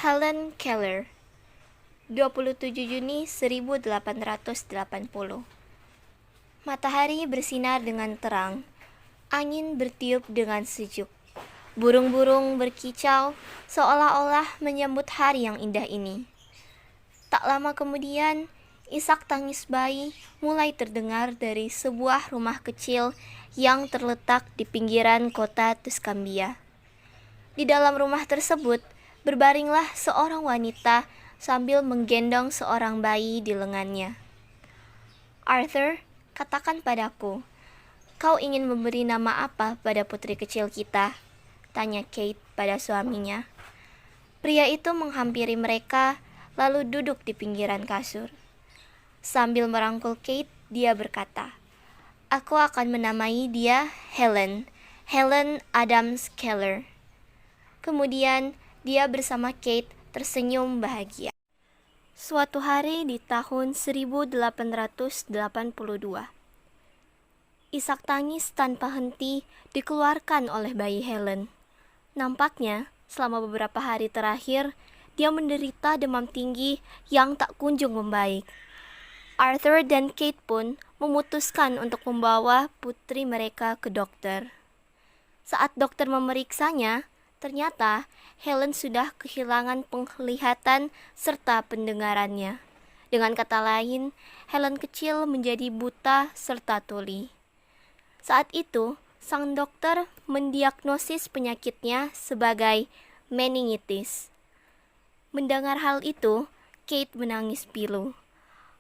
Helen Keller, 27 Juni 1880. Matahari bersinar dengan terang, angin bertiup dengan sejuk. Burung-burung berkicau seolah-olah menyambut hari yang indah ini. Tak lama kemudian, isak tangis bayi mulai terdengar dari sebuah rumah kecil yang terletak di pinggiran kota Tuscambia. Di dalam rumah tersebut, berbaringlah seorang wanita sambil menggendong seorang bayi di lengannya. "Arthur, katakan padaku, kau ingin memberi nama apa pada putri kecil kita?" tanya Kate pada suaminya. Pria itu menghampiri mereka, lalu duduk di pinggiran kasur. Sambil merangkul Kate, dia berkata, "Aku akan menamai dia Helen Adams Keller." Kemudian, dia bersama Kate tersenyum bahagia. Suatu hari di tahun 1882, isak tangis tanpa henti dikeluarkan oleh bayi Helen. Nampaknya, selama beberapa hari terakhir, dia menderita demam tinggi yang tak kunjung membaik. Arthur dan Kate pun memutuskan untuk membawa putri mereka ke dokter. Saat dokter memeriksanya, ternyata Helen sudah kehilangan penglihatan serta pendengarannya. Dengan kata lain, Helen kecil menjadi buta serta tuli. Saat itu, sang dokter mendiagnosis penyakitnya sebagai meningitis. Mendengar hal itu, Kate menangis pilu.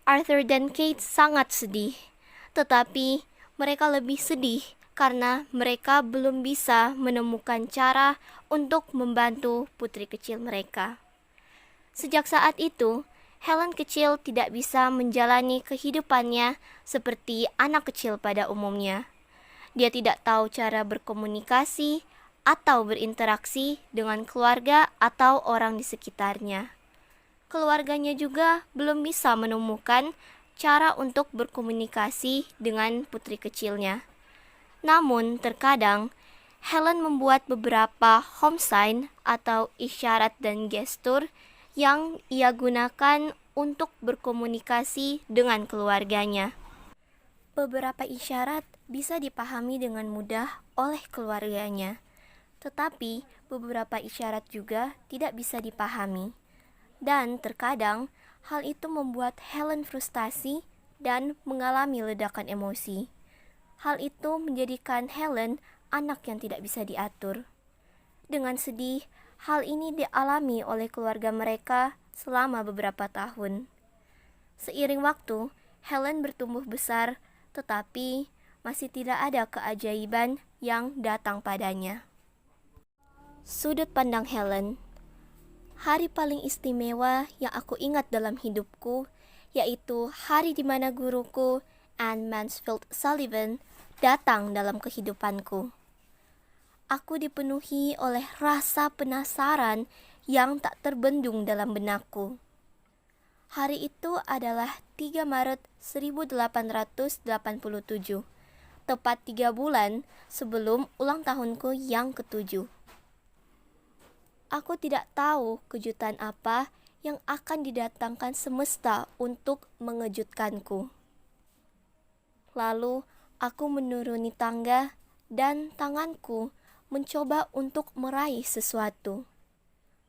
Arthur dan Kate sangat sedih, tetapi mereka lebih sedih karena mereka belum bisa menemukan cara untuk membantu putri kecil mereka. Sejak saat itu, Helen kecil tidak bisa menjalani kehidupannya seperti anak kecil pada umumnya. Dia tidak tahu cara berkomunikasi atau berinteraksi dengan keluarga atau orang di sekitarnya. Keluarganya juga belum bisa menemukan cara untuk berkomunikasi dengan putri kecilnya. Namun, terkadang Helen membuat beberapa home sign atau isyarat dan gestur yang ia gunakan untuk berkomunikasi dengan keluarganya. Beberapa isyarat bisa dipahami dengan mudah oleh keluarganya, tetapi beberapa isyarat juga tidak bisa dipahami. Dan terkadang hal itu membuat Helen frustasi dan mengalami ledakan emosi. Hal itu menjadikan Helen anak yang tidak bisa diatur. Dengan sedih, hal ini dialami oleh keluarga mereka selama beberapa tahun. Seiring waktu, Helen bertumbuh besar, tetapi masih tidak ada keajaiban yang datang padanya. Sudut pandang Helen. Hari paling istimewa yang aku ingat dalam hidupku, yaitu hari di mana guruku, Anne Mansfield Sullivan, datang dalam kehidupanku. Aku dipenuhi oleh rasa penasaran yang tak terbendung dalam benakku. Hari itu adalah 3 Maret 1887, tepat 3 bulan sebelum ulang tahunku yang ke-7. Aku tidak tahu kejutan apa yang akan didatangkan semesta untuk mengejutkanku. Lalu, aku menuruni tangga dan tanganku mencoba untuk meraih sesuatu.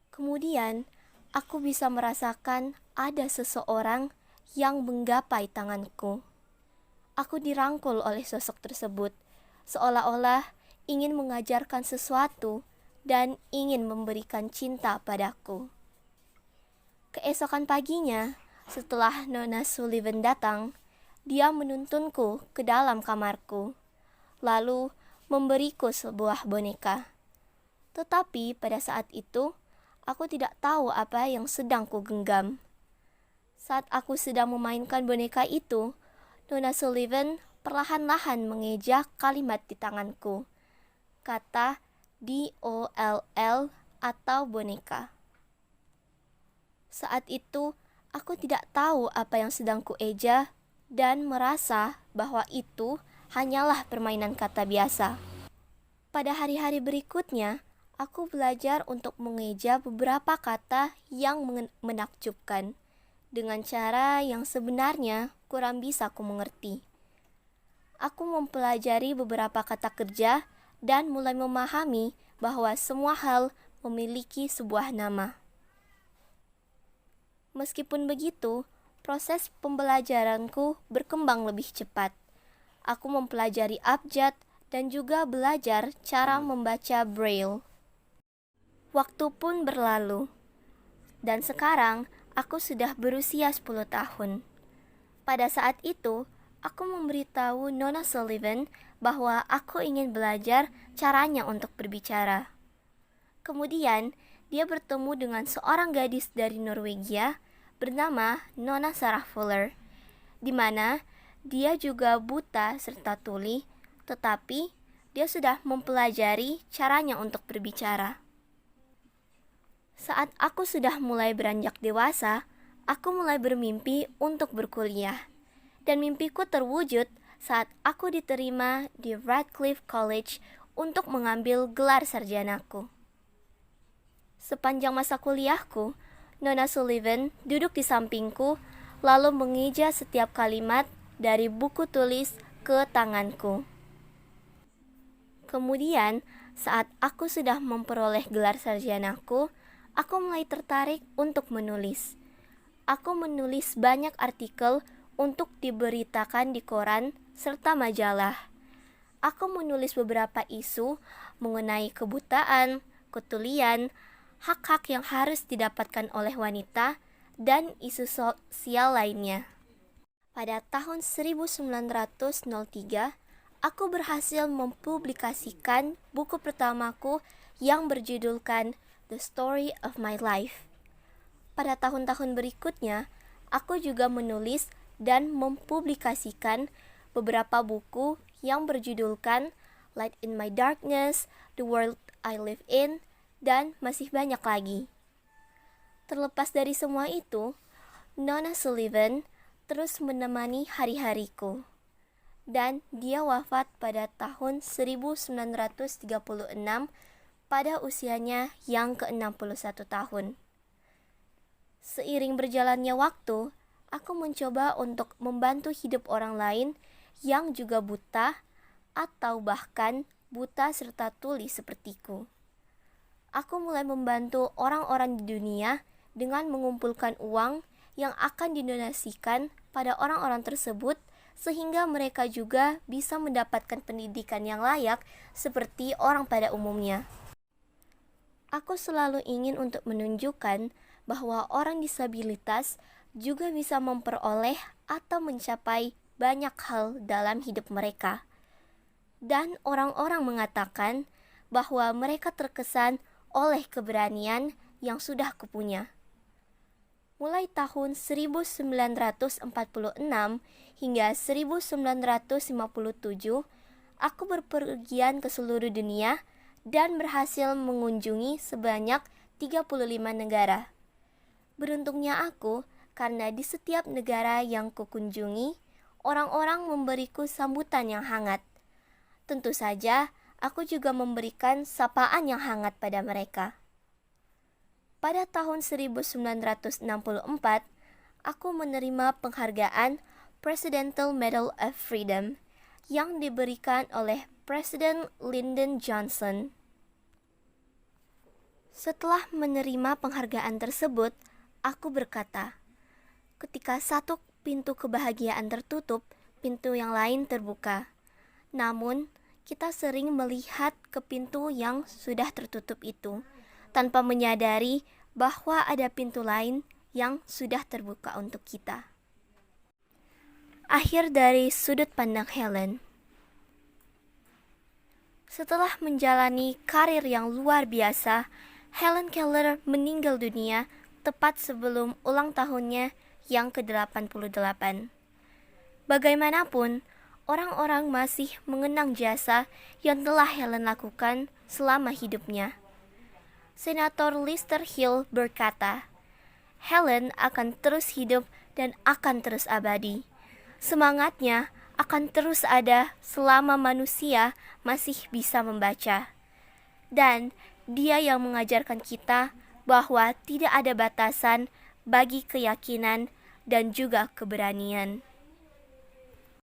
Kemudian, aku bisa merasakan ada seseorang yang menggapai tanganku. Aku dirangkul oleh sosok tersebut, seolah-olah ingin mengajarkan sesuatu dan ingin memberikan cinta padaku. Keesokan paginya, setelah Nona Sullivan datang, dia menuntunku ke dalam kamarku, lalu memberiku sebuah boneka. Tetapi pada saat itu, aku tidak tahu apa yang sedang kugenggam. Saat aku sedang memainkan boneka itu, Nona Sullivan perlahan-lahan mengeja kalimat di tanganku. Kata DOLL atau boneka. Saat itu, aku tidak tahu apa yang sedang kueja dan merasa bahwa itu hanyalah permainan kata biasa. Pada hari-hari berikutnya, Aku belajar untuk mengeja beberapa kata yang menakjubkan dengan cara yang sebenarnya kurang bisa aku mengerti. Aku mempelajari beberapa kata kerja dan mulai memahami bahwa semua hal memiliki sebuah nama. Meskipun begitu, proses pembelajaranku berkembang lebih cepat. Aku mempelajari abjad dan juga belajar cara membaca Braille. Waktu pun berlalu, dan sekarang aku sudah berusia 10 tahun. Pada saat itu, aku memberitahu Nona Sullivan bahwa aku ingin belajar caranya untuk berbicara. Kemudian, dia bertemu dengan seorang gadis dari Norwegia bernama Nona Sarah Fuller, di mana dia juga buta serta tuli, tetapi dia sudah mempelajari caranya untuk berbicara. Saat aku sudah mulai beranjak dewasa, aku mulai bermimpi untuk berkuliah. Dan mimpiku terwujud saat aku diterima di Radcliffe College untuk mengambil gelar sarjanaku. Sepanjang masa kuliahku, Nona Sullivan duduk di sampingku lalu mengeja setiap kalimat dari buku tulis ke tanganku. Kemudian, saat aku sudah memperoleh gelar sarjanaku, aku mulai tertarik untuk menulis. Aku menulis banyak artikel untuk diberitakan di koran serta majalah. Aku menulis beberapa isu mengenai kebutaan, ketulian, hak-hak yang harus didapatkan oleh wanita, dan isu sosial lainnya. Pada tahun 1903, aku berhasil mempublikasikan buku pertamaku yang berjudulkan The Story of My Life. Pada tahun-tahun berikutnya, aku juga menulis dan mempublikasikan beberapa buku yang berjudulkan Light in My Darkness, The World I Live In, dan masih banyak lagi. Terlepas dari semua itu, Nona Sullivan terus menemani hari-hariku. Dan dia wafat pada tahun 1936 pada usianya yang ke-61 tahun. Seiring berjalannya waktu, aku mencoba untuk membantu hidup orang lain yang juga buta atau bahkan buta serta tuli sepertiku. Aku mulai membantu orang-orang di dunia dengan mengumpulkan uang yang akan didonasikan pada orang-orang tersebut sehingga mereka juga bisa mendapatkan pendidikan yang layak seperti orang pada umumnya. Aku selalu ingin untuk menunjukkan bahwa orang disabilitas juga bisa memperoleh atau mencapai banyak hal dalam hidup mereka. Dan orang-orang mengatakan bahwa mereka terkesan oleh keberanian yang sudah kupunya. Mulai tahun 1946 hingga 1957, aku berpergian ke seluruh dunia dan berhasil mengunjungi sebanyak 35 negara. Beruntungnya aku, karena di setiap negara yang kukunjungi, orang-orang memberiku sambutan yang hangat. Tentu saja, aku juga memberikan sapaan yang hangat pada mereka. Pada tahun 1964, aku menerima penghargaan Presidential Medal of Freedom yang diberikan oleh Presiden Lyndon Johnson. Setelah menerima penghargaan tersebut, aku berkata, ketika satu pintu kebahagiaan tertutup, pintu yang lain terbuka. Namun, kita sering melihat ke pintu yang sudah tertutup itu, tanpa menyadari bahwa ada pintu lain yang sudah terbuka untuk kita. Akhir dari sudut pandang Helen. Setelah menjalani karir yang luar biasa, Helen Keller meninggal dunia tepat sebelum ulang tahunnya yang ke-88. Bagaimanapun, orang-orang masih mengenang jasa yang telah Helen lakukan selama hidupnya. Senator Lister Hill berkata, Helen akan terus hidup dan akan terus abadi. Semangatnya akan terus ada selama manusia masih bisa membaca. Dan Dia yang mengajarkan kita bahwa tidak ada batasan bagi keyakinan dan juga keberanian.